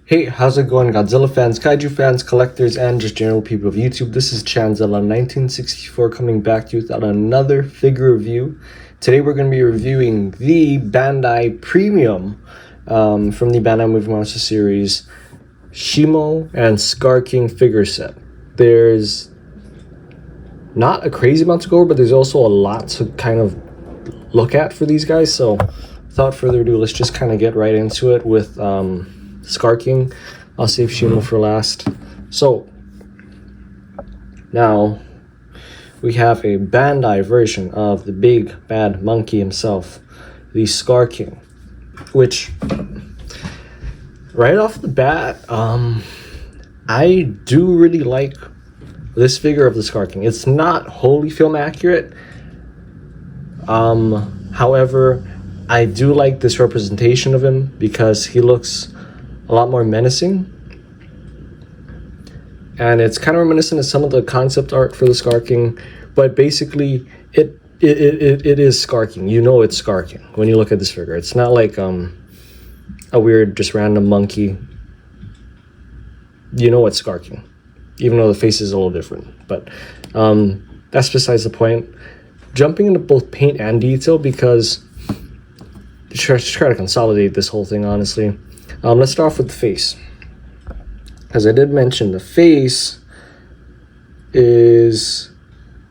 Hey, how's it going, Godzilla fans, Kaiju fans, collectors, and just general people of YouTube? This is Chanzilla1964 coming back to you with another figure review. Today we're going to be reviewing the Bandai Premium from the Bandai Movie Monster series, Shimo and Skar King figure set. There's not a crazy amount to go over, but there's also a lot to kind of look at for these guys. So without further ado, let's just kind of get right into it with Skar King. I'll save Shimo for last. So now we have a Bandai version of the big bad monkey himself, the Skar King, which right off the bat, I do really like this figure of the Skar King. It's not wholly film accurate. However, I do like this representation of him because he looks a lot more menacing, and it's kind of reminiscent of some of the concept art for the Skar King, but basically it is Skar King. You know it's Skar King when you look at this figure. It's not like a weird just random monkey. You know it's Skar King, even though the face is a little different, but that's besides the point. Jumping into both paint and detail, because try to consolidate this whole thing, honestly. Let's start off with the face, as I did mention, the face is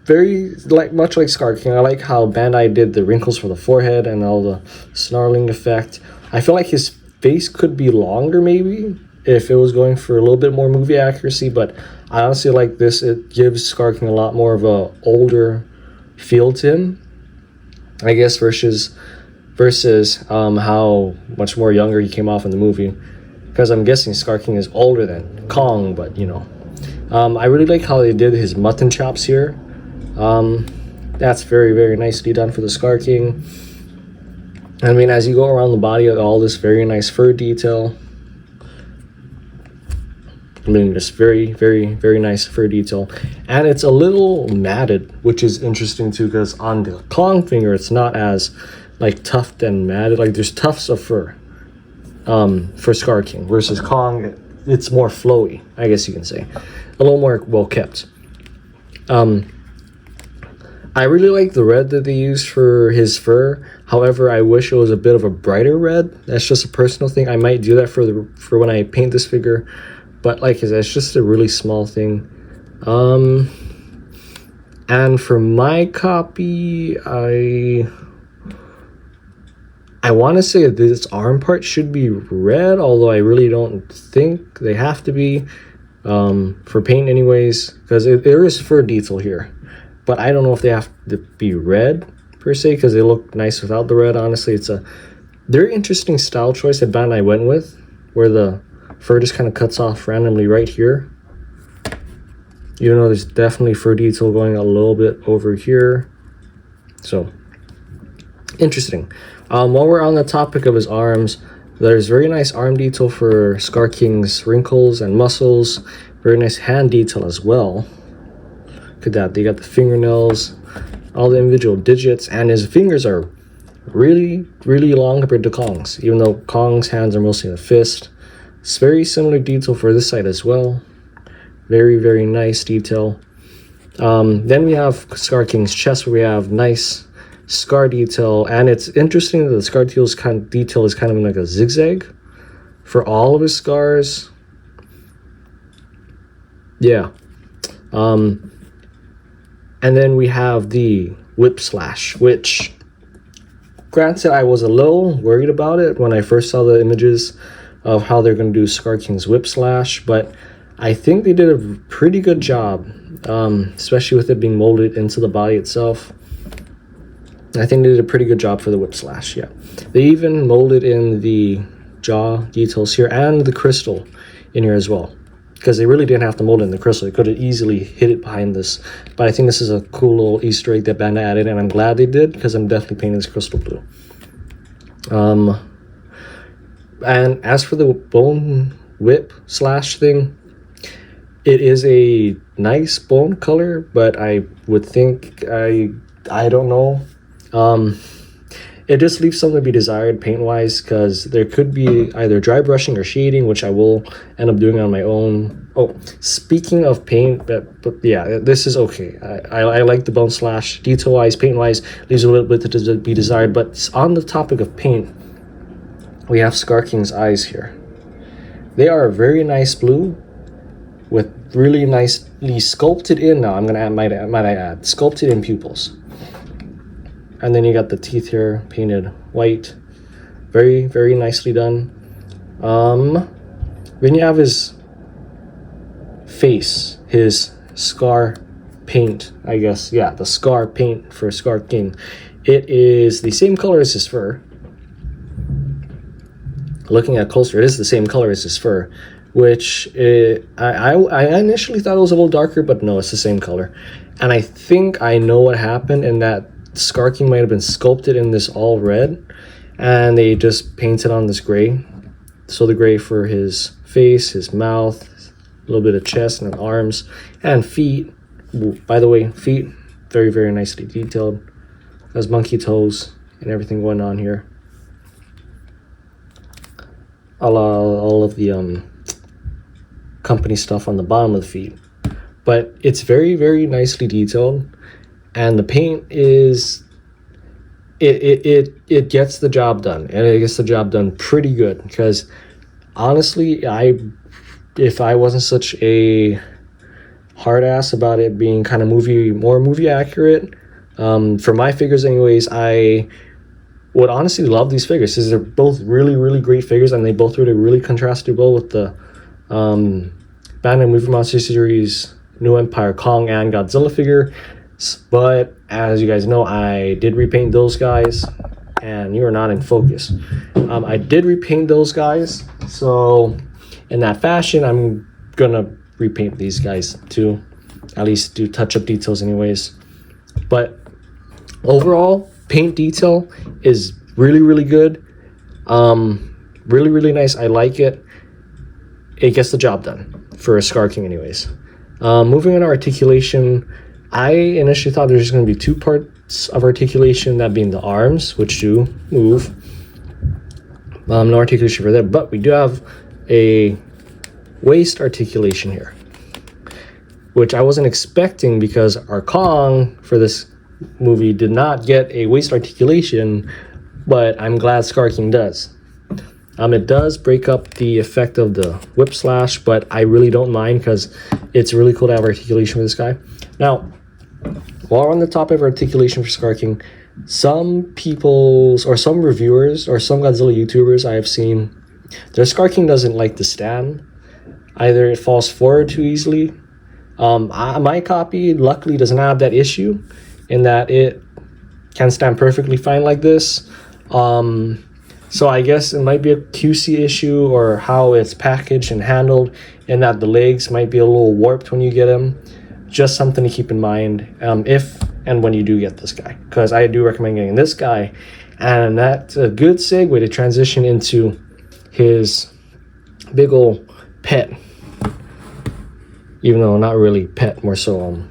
very much like Skar King. I like how Bandai did the wrinkles for the forehead and all the snarling effect. I feel like his face could be longer maybe if it was going for a little bit more movie accuracy, but I honestly like this. It gives Skar King a lot more of a older feel to him, I guess, versus how much more younger he came off in the movie, because I'm guessing Skar King is older than Kong, but you know. I really like how they did his mutton chops here. That's very nicely done for the Skar King. I mean, as you go around the body, all this very nice fur detail. I mean, just very nice fur detail, and it's a little matted, which is interesting too, because on the Kong finger it's not as like tufted and matted. Like there's tufts of fur for Skar King, versus Kong it's more flowy, I guess you can say, a little more well kept. I really like the red that they used for his fur. However, I wish it was a bit of a brighter red. That's just a personal thing. I might do that for when I paint this figure, but like I said, it's just a really small thing. And for my copy, I want to say that this arm part should be red, although I really don't think they have to be for paint anyways, because there is fur detail here, but I don't know if they have to be red per se, because they look nice without the red. Honestly, it's a very interesting style choice that Bandai went with, where the fur just kind of cuts off randomly right here, even though there's definitely fur detail going a little bit over here. So interesting. While we're on the topic of his arms, there's very nice arm detail for Skar King's wrinkles and muscles. Very nice hand detail as well. Look at that. They got the fingernails, all the individual digits, and his fingers are really long compared to Kong's, even though Kong's hands are mostly in a fist. It's very similar detail for this side as well. Very nice detail. Then we have Skar King's chest, where we have nice scar detail, and it's interesting that the scar detail is kind of like a zigzag for all of his scars. Yeah. And then we have the whip slash, which, granted, I was a little worried about it when I first saw the images of how they're going to do Skar King's whip slash, but I think they did a pretty good job, especially with it being molded into the body itself. I think they did a pretty good job for the whip slash. Yeah, they even molded in the jaw details here and the crystal in here as well, because they really didn't have to mold in the crystal. They could have easily hid it behind this, but I think this is a cool little Easter egg that Bandai added, and I'm glad they did, because I'm definitely painting this crystal blue. And as for the bone whip slash thing, it is a nice bone color, but I would think, I don't know. it just leaves something to be desired paint wise, because there could be either dry brushing or shading, which I will end up doing on my own. Oh, speaking of paint, but yeah, this is okay. I like the bone slash. Detail wise, paint wise, leaves a little bit to be desired. But on the topic of paint, we have Skar King's eyes here. They are a very nice blue with really nicely sculpted in. Now I'm gonna add, might I add, sculpted in pupils. And then you got the teeth here painted white, very, very nicely done. Then you have his face, his scar paint, I guess. Yeah, the scar paint for Skar King. It is the same color as his fur. Looking at closer, it is the same color as his fur, which I initially thought it was a little darker, but no, it's the same color. And I think I know what happened in that Skar King might have been sculpted in this all red, and they just painted on this gray. So the gray for his face, his mouth, a little bit of chest and arms, and feet. By the way, feet, very, very nicely detailed. Has monkey toes and everything going on here. All of the company stuff on the bottom of the feet. But it's very, very nicely detailed. And the paint is, it gets the job done, and it gets the job done pretty good. Because honestly, if I wasn't such a hard ass about it being kind of more movie accurate, for my figures anyways, I would honestly love these figures, because they're both really, really great figures, and they both really contrasted well with the Bandai Movie Monster Series New Empire Kong and Godzilla figure. But as you guys know, I did repaint those guys, and you are not in focus. I did repaint those guys, so in that fashion, I'm gonna repaint these guys too, at least do touch-up details anyways. But overall, paint detail is really, really good. Really, really nice. I like it. It gets the job done for a Skar King anyways. Moving on to articulation, I initially thought there's going to be two parts of articulation, that being the arms, which do move. No articulation for that, but we do have a waist articulation here, which I wasn't expecting, because our Kong for this movie did not get a waist articulation, but I'm glad Skar King does. It does break up the effect of the whip slash, but I really don't mind, because it's really cool to have articulation for this guy. Now, while we're on the topic of articulation for Skar King, some people's, or some reviewers, or some Godzilla YouTubers I have seen, their Skar King doesn't like to stand. Either it falls forward too easily. My copy, luckily, doesn't have that issue, in that it can stand perfectly fine like this. So I guess it might be a QC issue, or how it's packaged and handled, in that the legs might be a little warped when you get them. Just something to keep in mind if and when you do get this guy, because I do recommend getting this guy. And that's a good segue to transition into his big old pet, even though not really pet, more so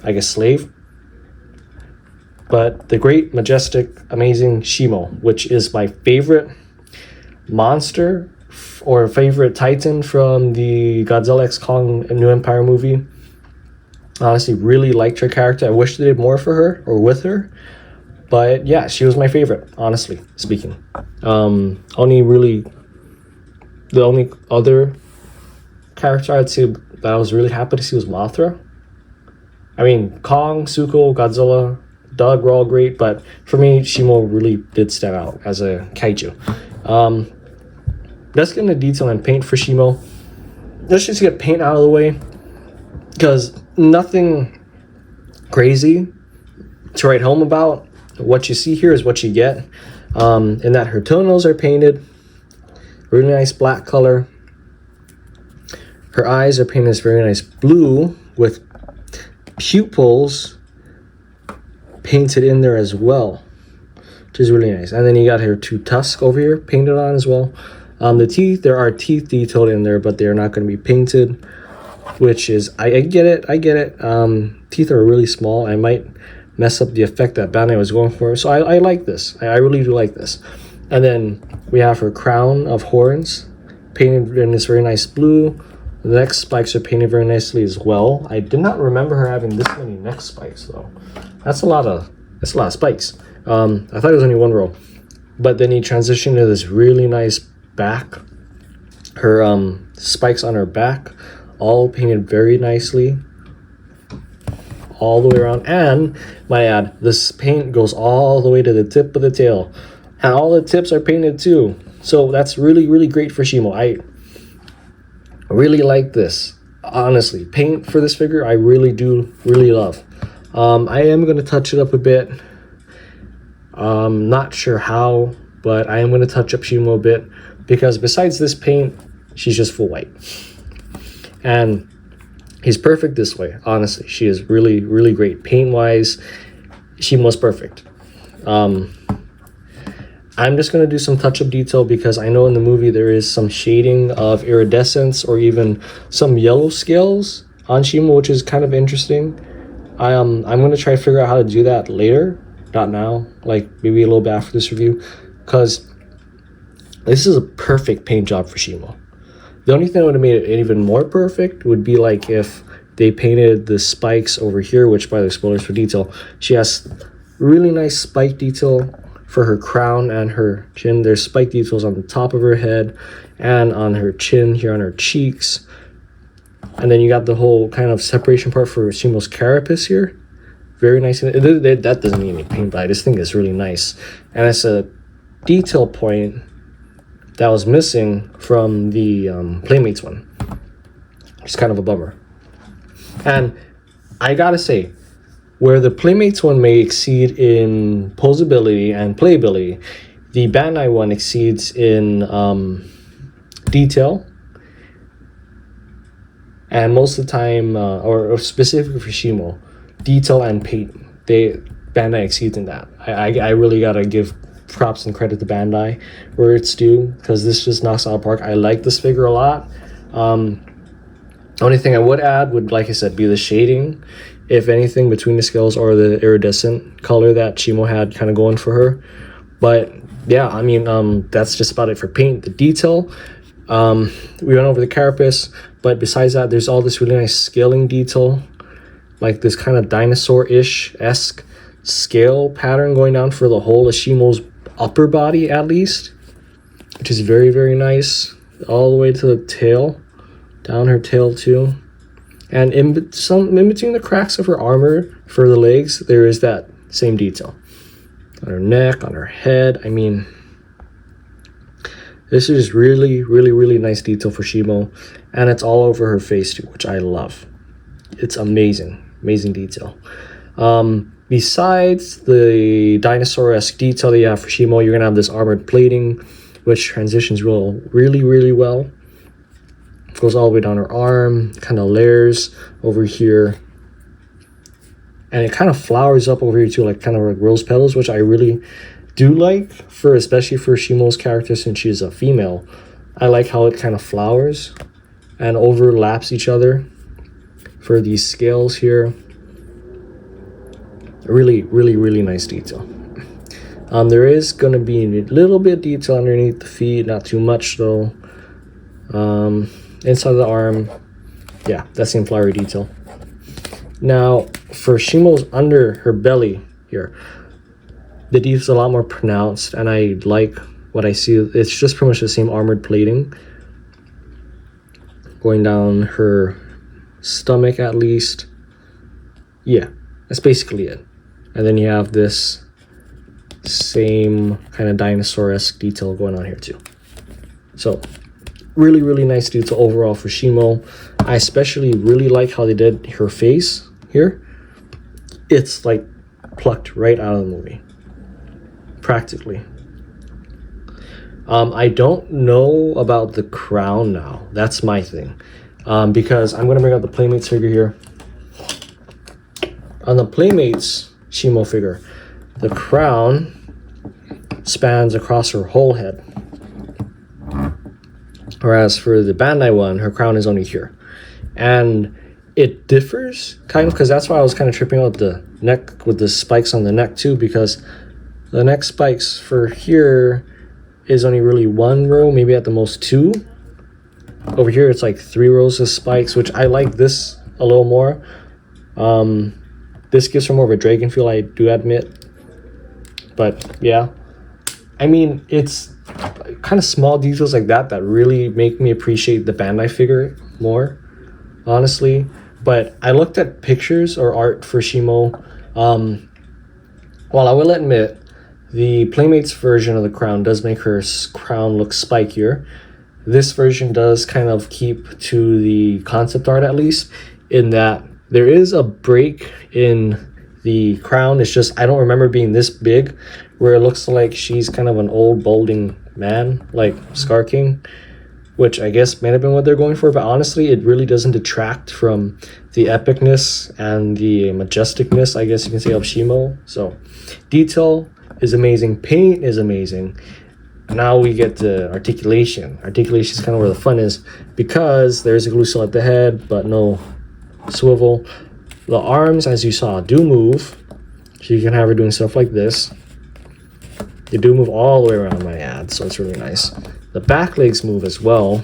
I guess slave. But the great, majestic, amazing Shimo, which is my favorite monster or favorite Titan from the Godzilla x Kong New Empire movie. Honestly, really liked her character. I wish they did more for her or with her. But yeah, she was my favorite, honestly speaking. The only other character I'd say that I was really happy to see was Mothra. I mean, Kong, Zuko, Godzilla, Doug were all great, but for me, Shimo really did stand out as a kaiju. Let's get into detail and paint for Shimo. Let's just get paint out of the way, because nothing crazy to write home about. What you see here is what you get. In that her toenails are painted, really nice black color. Her eyes are painted this very nice blue with pupils painted in there as well, which is really nice. And then you got her two tusks over here painted on as well. The teeth, there are teeth detailed in there, but they're not going to be painted, which is, I get it. Teeth are really small. I might mess up the effect that Bandai was going for. So I like this. I really do like this. And then we have her crown of horns painted in this very nice blue. The neck spikes are painted very nicely as well. I did not remember her having this many neck spikes though. That's a lot of spikes. I thought it was only one row. But then you transition to this really nice back. Her spikes on her back, all painted very nicely, all the way around. And might add, this paint goes all the way to the tip of the tail, and all the tips are painted too. So that's really, really great for Shimo. I really like this. Honestly, paint for this figure, I really do love. I am going to touch it up a bit. Not sure how, but I am going to touch up Shimo a bit, because besides this paint, she's just full white. And he's perfect this way, honestly. She is really, really great. Paint-wise, Shimo's perfect. I'm just going to do some touch-up detail, because I know in the movie there is some shading of iridescence or even some yellow scales on Shimo, which is kind of interesting. I'm going to try to figure out how to do that later, not now, like maybe a little bit after this review, because this is a perfect paint job for Shimo. The only thing that would have made it even more perfect would be like if they painted the spikes over here, which, by the spoilers for detail, she has really nice spike detail for her crown and her chin. There's spike details on the top of her head and on her chin here on her cheeks. And then you got the whole kind of separation part for Shimo's carapace here. Very nice. That doesn't need any paint, but I just think it's really nice. And it's a detail point that was missing from the Playmates one. It's kind of a bummer. And I gotta say, where the Playmates one may exceed in posability and playability, the Bandai one exceeds in detail. And most of the time, or specifically for Shimo, detail and paint, Bandai exceeds in that. I really gotta give props and credit to Bandai where it's due, because this just knocks out of the park. I like this figure a lot. Only thing I would add would, like I said, be the shading, if anything, between the scales or the iridescent color that Shimo had kind of going for her. But yeah, I mean, that's just about it for paint. The detail, we went over the carapace, but besides that, there's all this really nice scaling detail, like this kind of dinosaur-ish-esque scale pattern going down for the whole of Shimo's upper body, at least, which is very, very nice, all the way to the tail, down her tail too. And in between the cracks of her armor for the legs, there is that same detail on her neck, on her head. I mean, this is really, really, really nice detail for Shimo, and it's all over her face too, which I love. It's amazing detail. Besides the dinosaur-esque detail that you have for Shimo, you're gonna have this armored plating, which transitions really, really well. It goes all the way down her arm, kind of layers over here, and it kind of flowers up over here too, like kind of like rose petals, which I really do like, especially for Shimo's character, since she's a female. I like how it kind of flowers and overlaps each other for these scales here. Really, really, really nice detail. There is going to be a little bit of detail underneath the feet, not too much though. Inside the arm, yeah, that same flowery detail. Now, for Shimo's under her belly here, the detail's a lot more pronounced, and I like what I see. It's just pretty much the same armored plating going down her stomach, at least. Yeah, that's basically it. And then you have this same kind of dinosaur-esque detail going on here too. So really, really nice detail overall for Shimo. I especially really like how they did her face here. It's like plucked right out of the movie, practically. I don't know about the crown now. That's my thing. Because I'm going to bring out the Playmates figure here. On the Playmates Shimo figure, the crown spans across her whole head. Whereas for the Bandai one, her crown is only here. And it differs, kind of, because that's why I was kind of tripping out the neck with the spikes on the neck too, because the neck spikes for here is only really 1 row, maybe at the most 2. Over here it's like 3 rows of spikes, which I like this a little more. This gives her more of a dragon feel, I do admit. But yeah, I mean, it's kind of small details like that that really make me appreciate the Bandai figure more, honestly. But I looked at pictures or art for Shimo. While I will admit, the Playmates version of the crown does make her crown look spikier. This version does kind of keep to the concept art, at least, in that there is a break in the crown. It's just I don't remember being this big, where it looks like she's kind of an old balding man like Skar King, which I guess may have been what they're going for. But honestly, it really doesn't detract from the epicness and the majesticness, I guess you can say, of Shimo. So detail is amazing, paint is amazing. Now we get to articulation. Articulation is kind of where the fun is, because there's a glue seal at the head but no swivel. The arms, as you saw, do move, so you can have her doing stuff like this. They do move all the way around, my ad, so it's really nice. The back legs move as well,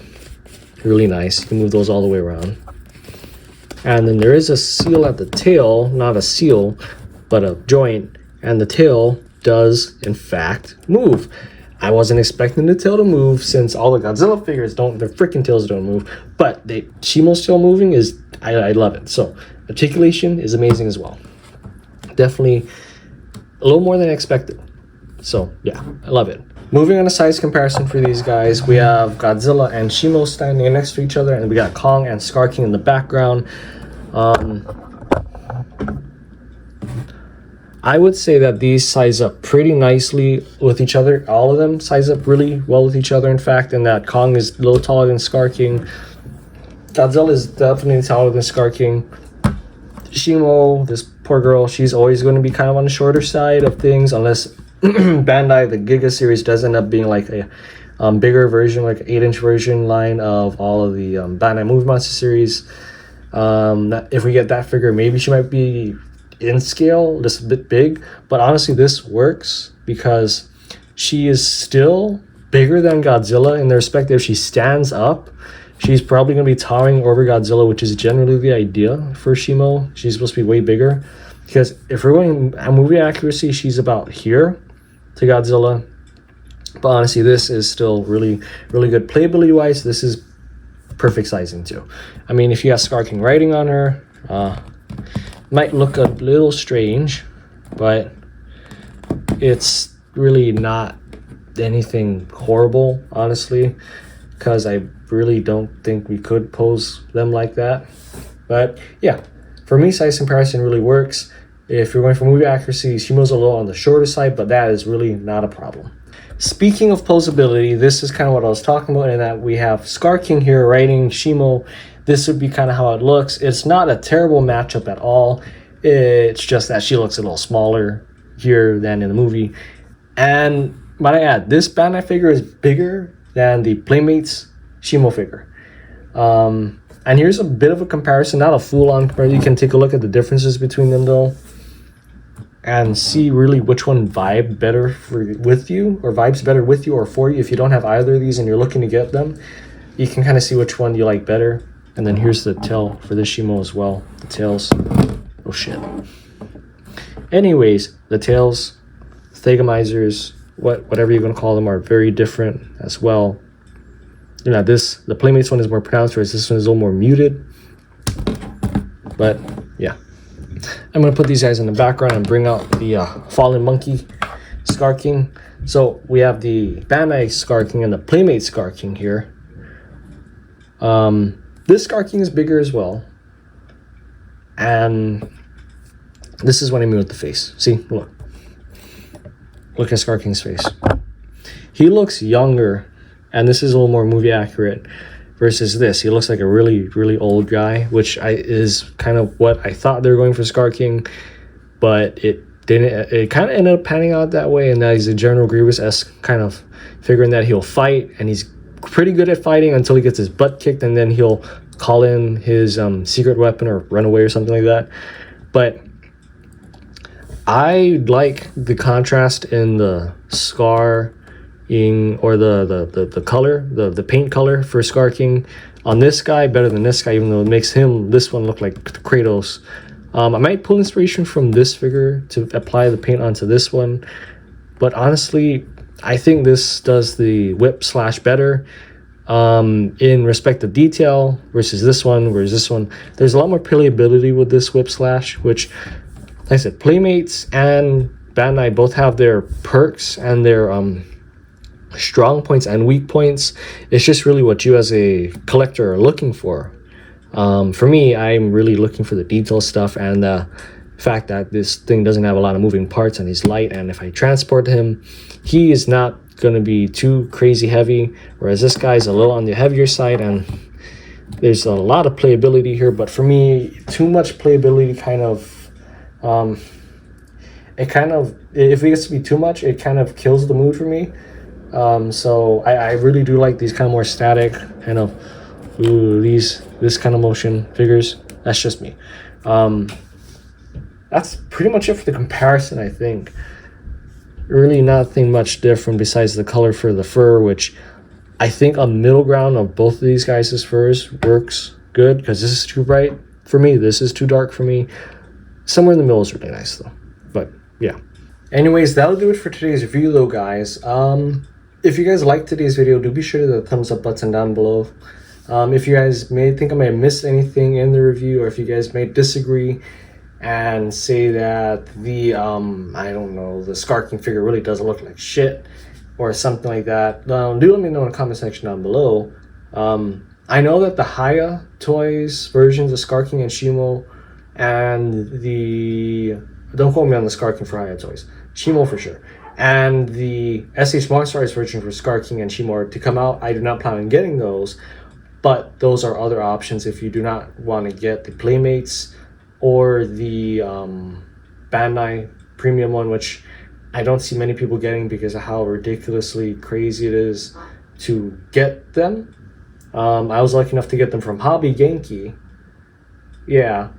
really nice. You can move those all the way around. And then there is a seal at the tail, not a seal, but a joint, and the tail does in fact move. I wasn't expecting the tail to move, since all the Godzilla figures don't, their freaking tails don't move. But Shimo's tail moving is, I love it. So articulation is amazing as well. Definitely a little more than I expected. So yeah, I love it. Moving on to size comparison for these guys, we have Godzilla and Shimo standing next to each other, and we got Kong and Skar King in the background. I would say that these size up pretty nicely with each other. All of them size up really well with each other, in fact, and that Kong is a little taller than Skar King. Godzilla is definitely taller than Skar King. Shimo, this poor girl, she's always going to be kind of on the shorter side of things, unless Bandai, the Giga series, does end up being like a bigger version, like an 8-inch version line of all of the Bandai Movie Monster series. If we get that figure, maybe she might be in scale, just a bit big. But honestly, this works because she is still bigger than Godzilla in the respect that if she stands up, she's probably going to be towering over Godzilla, which is generally the idea for Shimo. She's supposed to be way bigger, because if we're going at movie accuracy, she's about here to Godzilla. But honestly, this is still really, really good. Playability wise, this is perfect sizing too. I mean, if you got Skar King writing on her, might look a little strange, but it's really not anything horrible, honestly, because I really don't think we could pose them like that. But yeah, for me, size comparison really works. If you're going for movie accuracy, Shimo's a little on the shorter side, but that is really not a problem. Speaking of posability, this is kind of what I was talking about, in that we have Skar King here writing Shimo. This would be kind of how it looks. It's not a terrible matchup at all. It's just that she looks a little smaller here than in the movie. And might I add, this Bandai figure is bigger than the Playmates Shimo figure. And here's a bit of a comparison, not a full-on comparison. You can take a look at the differences between them though, and see really which one vibes better with you, or vibes better with you or for you. If you don't have either of these and you're looking to get them, you can kind of see which one you like better. And then here's the tail for this Shimo as well. The tails, oh shit. Anyways, the tails, thegomizers, whatever you're gonna call them, are very different as well. You know, the Playmates one is more pronounced, whereas this one is a little more muted. But yeah, I'm gonna put these guys in the background and bring out the fallen monkey Skar King. So we have the Bandai Skar King and the Playmate Skar King here. This Skar King is bigger as well, and this is what I mean with the face. See, look at Skar King's face. He looks younger, and this is a little more movie accurate versus this. He looks like a really, really old guy, which is kind of what I thought they were going for Skar King, but it didn't. It kind of ended up panning out that way, and that he's a General Grievous-esque kind of figuring that he'll fight, and he's pretty good at fighting until he gets his butt kicked, and then he'll call in his secret weapon or run away or something like that. But I like the contrast in the Skar King, or the color, the paint color for Skar King on this guy better than this guy, even though it makes this one look like Kratos. I might pull inspiration from this figure to apply the paint onto this one, but honestly, I think this does the whip slash better in respect of detail versus this one. Whereas this one, there's a lot more playability with this whip slash, which, like I said, Playmates and Bandai both have their perks and their strong points and weak points. It's just really what you as a collector are looking for. For me, I'm really looking for the detail stuff and the fact that this thing doesn't have a lot of moving parts and he's light, and if I transport him, he is not going to be too crazy heavy, whereas this guy's a little on the heavier side, and there's a lot of playability here. But for me, too much playability kind of if it gets to be too much, it kind of kills the mood for me. So I really do like these kind of more static kind of this kind of motion figures. That's just me. That's pretty much it for the comparison, I think. Really nothing much different besides the color for the fur, which I think a middle ground of both of these guys' furs works good, because this is too bright for me, this is too dark for me. Somewhere in the middle is really nice though. But yeah. Anyways, that'll do it for today's review though, guys. If you guys liked today's video, do be sure to hit the thumbs up button down below. If you guys may think I may have missed anything in the review, or if you guys may disagree and say that the I don't know, the Skar King figure really doesn't look like shit or something like that, do let me know in the comment section down below. I know that the Haya Toys versions of Skar King and Shimo, and the, don't quote me on the Skar King for Haya Toys, Shimo for sure, and the SH Monster Arts version for Skar King and Shimo are to come out. I do not plan on getting those, but those are other options if you do not want to get the Playmates or the Bandai premium one, which I don't see many people getting because of how ridiculously crazy it is to get them. I was lucky enough to get them from Hobby Genki. Yeah.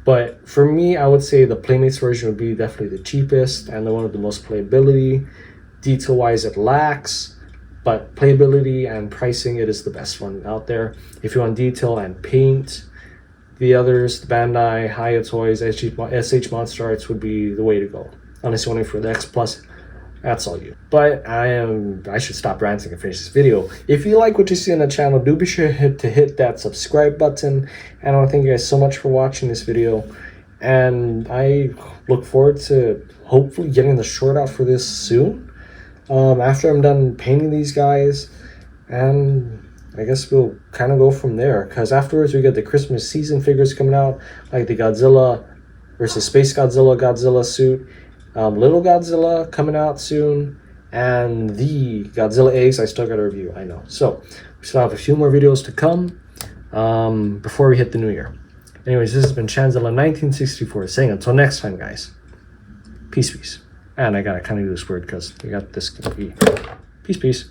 But for me, I would say the Playmates version would be definitely the cheapest and the one with the most playability. Detail-wise, it lacks, but playability and pricing, it is the best one out there. If you want detail and paint, the others, the Bandai, Haya Toys, SH Monster Arts would be the way to go. Unless you're waiting for the X Plus, that's all you. But I should stop ranting and finish this video. If you like what you see on the channel, do be sure to hit that subscribe button. And I want to thank you guys so much for watching this video. And I look forward to hopefully getting the short out for this soon. After I'm done painting these guys. And I guess we'll kind of go from there, because afterwards we get the Christmas season figures coming out, like the Godzilla versus Space Godzilla suit, Little Godzilla coming out soon, and the Godzilla eggs I still got to review, I know. So we still have a few more videos to come before we hit the new year. Anyways, this has been Chanzilla1964 saying until next time, guys. Peace. And I gotta kind of do this word because we got this. Peace.